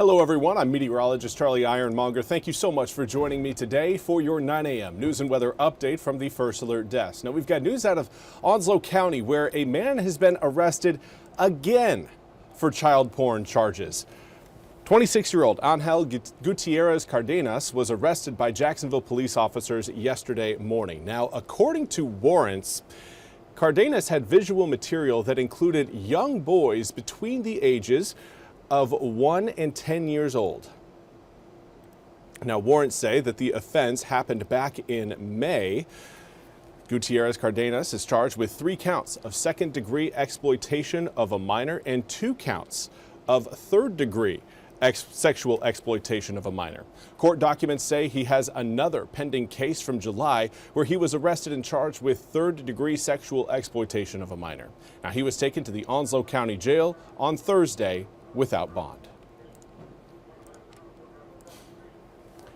Hello everyone, I'm meteorologist Charlie Ironmonger. Thank you so much for joining me today for your 9 a.m. news and weather update from the First Alert Desk. Now we've got news out of Onslow County where a man has been arrested again for child porn charges. 26-year-old Angel Gutierrez Cardenas was arrested by Jacksonville police officers yesterday morning. Now, according to warrants, Cardenas had visual material that included young boys between the ages of 1 and 10 years old. Now, warrants say that the offense happened back in May. Gutierrez Cardenas is charged with 3 counts of second-degree exploitation of a minor and 2 counts of third-degree sexual exploitation of a minor. Court documents say he has another pending case from July where he was arrested and charged with third-degree sexual exploitation of a minor. Now, he was taken to the Onslow County Jail on Thursday without bond.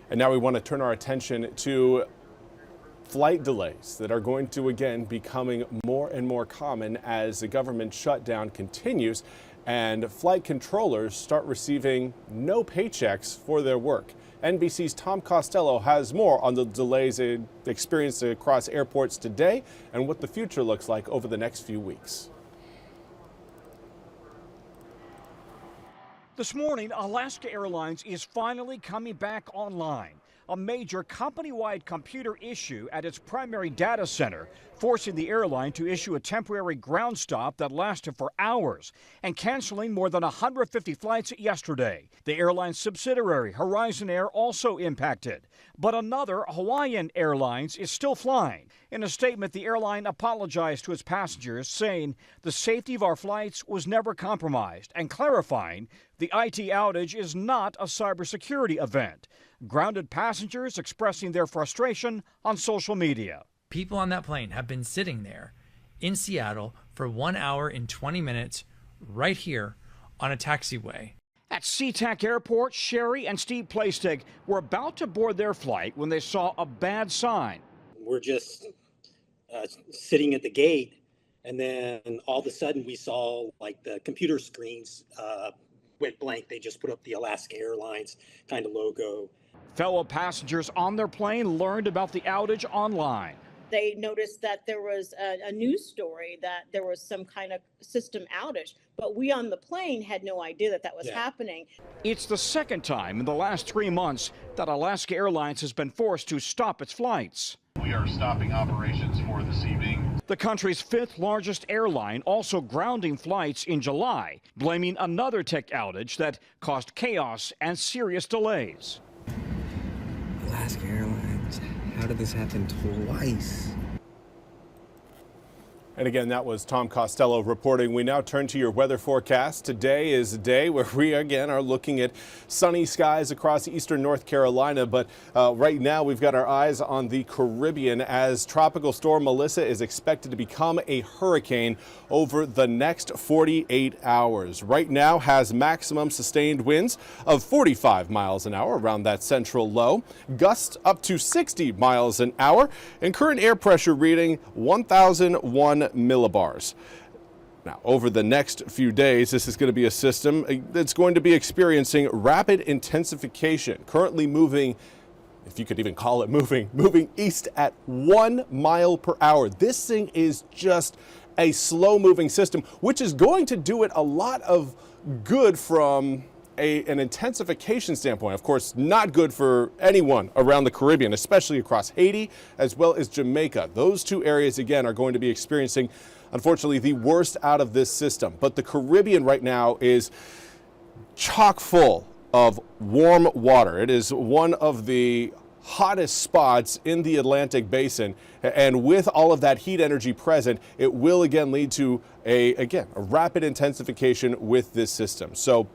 And now we want to turn our attention to flight delays that are going to again becoming more and more common as the government shutdown continues and flight controllers start receiving no paychecks for their work. NBC's Tom Costello has more on the delays experienced across airports today and what the future looks like over the next few weeks. This morning, Alaska Airlines is finally coming back online. A major company-wide computer issue at its primary data center, forcing the airline to issue a temporary ground stop that lasted for hours and canceling more than 150 flights yesterday. The airline's subsidiary, Horizon Air, also impacted. But another, Hawaiian Airlines, is still flying. In a statement, the airline apologized to its passengers, saying the safety of our flights was never compromised and clarifying the IT outage is not a cybersecurity event. Grounded passengers expressing their frustration on social media. People on that plane have been sitting there in Seattle for 1 hour and 20 minutes right here on a taxiway. At SeaTac Airport, Sherry and Steve Plastick were about to board their flight when they saw a bad sign. We're just sitting at the gate, and then all of a sudden we saw like the computer screens went blank. They just put up the Alaska Airlines kind of logo. Fellow passengers on their plane learned about the outage online. They noticed that there was a news story that there was some kind of system outage, but we on the plane had no idea that that was happening. It's the second time in the last 3 months that Alaska Airlines has been forced to stop its flights. We are stopping operations for this evening. The country's 5th largest airline also grounding flights in July, blaming another tech outage that caused chaos and serious delays. Alaska Airlines, how did this happen twice? And again, that was Tom Costello reporting. We now turn to your weather forecast. Today is a day where we again are looking at sunny skies across eastern North Carolina. But right now we've got our eyes on the Caribbean as Tropical Storm Melissa is expected to become a hurricane over the next 48 hours. Right now has maximum sustained winds of 45 miles an hour around that central low, gusts up to 60 miles an hour, and current air pressure reading 1,001 millibars. Now, over the next few days, this is going to be a system that's going to be experiencing rapid intensification, currently moving, if you could even call it moving east at 1 mile per hour. This thing is just a slow-moving system, which is going to do it a lot of good from an intensification standpoint. Of course, not good for anyone around the Caribbean, especially across Haiti as well as Jamaica. Those two areas, again, are going to be experiencing, unfortunately, the worst out of this system. But the Caribbean right now is chock full of warm water. It is one of the hottest spots in the Atlantic basin, and with all of that heat energy present, it will again lead to a rapid intensification with this system. So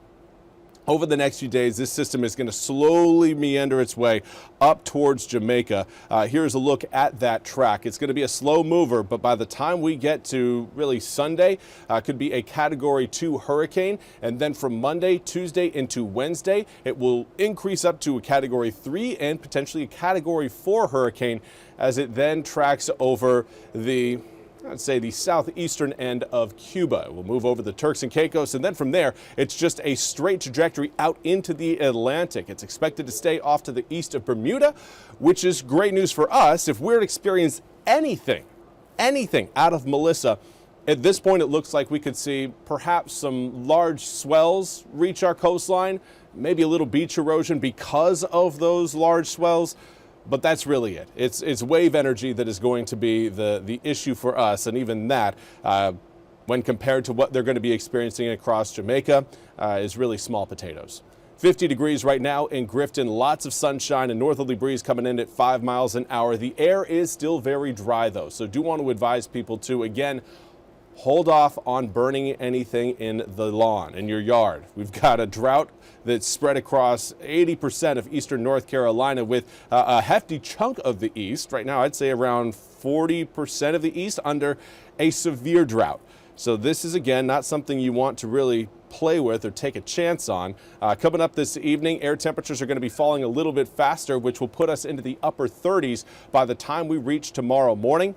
over the next few days, this system is going to slowly meander its way up towards Jamaica. Here's a look at that track. It's going to be a slow mover, but by the time we get to really Sunday, could be a Category 2 hurricane. And then from Monday, Tuesday into Wednesday, it will increase up to a Category 3 and potentially a Category 4 hurricane as it then tracks over the I'd say the southeastern end of Cuba. We'll move over the Turks and Caicos, and then from there, it's just a straight trajectory out into the Atlantic. It's expected to stay off to the east of Bermuda, which is great news for us. If we're to experience anything out of Melissa, at this point, it looks like we could see perhaps some large swells reach our coastline, maybe a little beach erosion because of those large swells. But that's really it. It's wave energy that is going to be the issue for us, and even that, when compared to what they're going to be experiencing across Jamaica, is really small potatoes. 50 degrees right now in Grifton, lots of sunshine, and northerly breeze coming in at 5 miles an hour. The air is still very dry, though, so do want to advise people to, again, hold off on burning anything in the lawn, in your yard. We've got a drought that's spread across 80% of eastern North Carolina, with a hefty chunk of the east. Right now, I'd say around 40% of the east under a severe drought. So this is, again, not something you want to really play with or take a chance on. Coming up this evening, air temperatures are going to be falling a little bit faster, which will put us into the upper 30s by the time we reach tomorrow morning.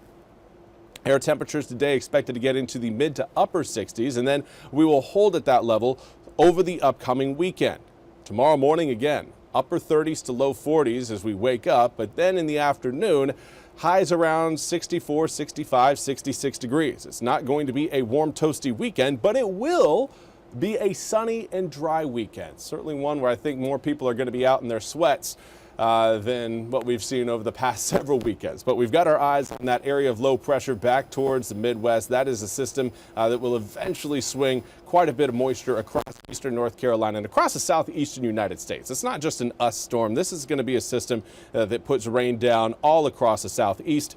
Air temperatures today expected to get into the mid to upper 60s, and then we will hold at that level over the upcoming weekend. Tomorrow morning, again, upper 30s to low 40s as we wake up, but then in the afternoon, highs around 64, 65, 66 degrees. It's not going to be a warm, toasty weekend, but it will be a sunny and dry weekend. Certainly one where I think more people are going to be out in their sweats than what we've seen over the past several weekends. But we've got our eyes on that area of low pressure back towards the Midwest. That is a system that will eventually swing quite a bit of moisture across eastern North Carolina and across the southeastern United States. It's not just an us storm. This is going to be a system that puts rain down all across the southeast.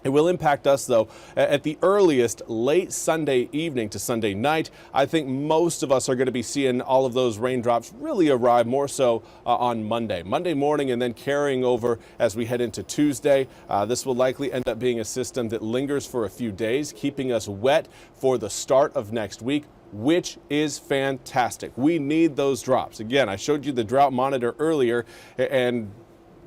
It will impact us, though, at the earliest late Sunday evening to Sunday night. I think most of us are going to be seeing all of those raindrops really arrive more so on Monday morning, and then carrying over as we head into Tuesday. This will likely end up being a system that lingers for a few days, keeping us wet for the start of next week, which is fantastic. We need those drops. Again, I showed you the drought monitor earlier, and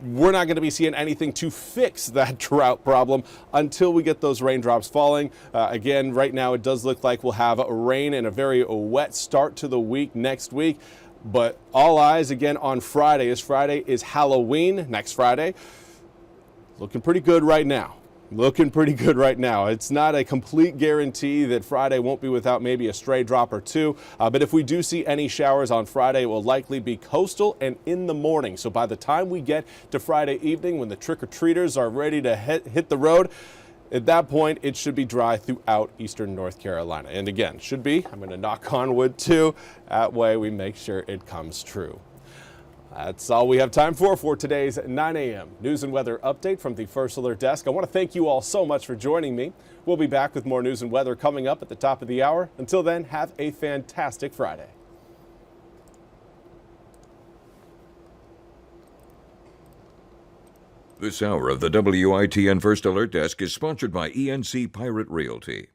we're not going to be seeing anything to fix that drought problem until we get those raindrops falling. Again, right now it does look like we'll have rain and a very wet start to the week next week. But all eyes again on Friday, as Friday is Halloween next Friday. Looking pretty good right now. It's not a complete guarantee that Friday won't be without maybe a stray drop or two. But if we do see any showers on Friday, it will likely be coastal and in the morning. So by the time we get to Friday evening, when the trick-or-treaters are ready to hit the road, at that point, it should be dry throughout eastern North Carolina. And again, should be. I'm going to knock on wood too. That way we make sure it comes true. That's all we have time for today's 9 a.m. news and weather update from the First Alert Desk. I want to thank you all so much for joining me. We'll be back with more news and weather coming up at the top of the hour. Until then, have a fantastic Friday. This hour of the WITN First Alert Desk is sponsored by ENC Pirate Realty.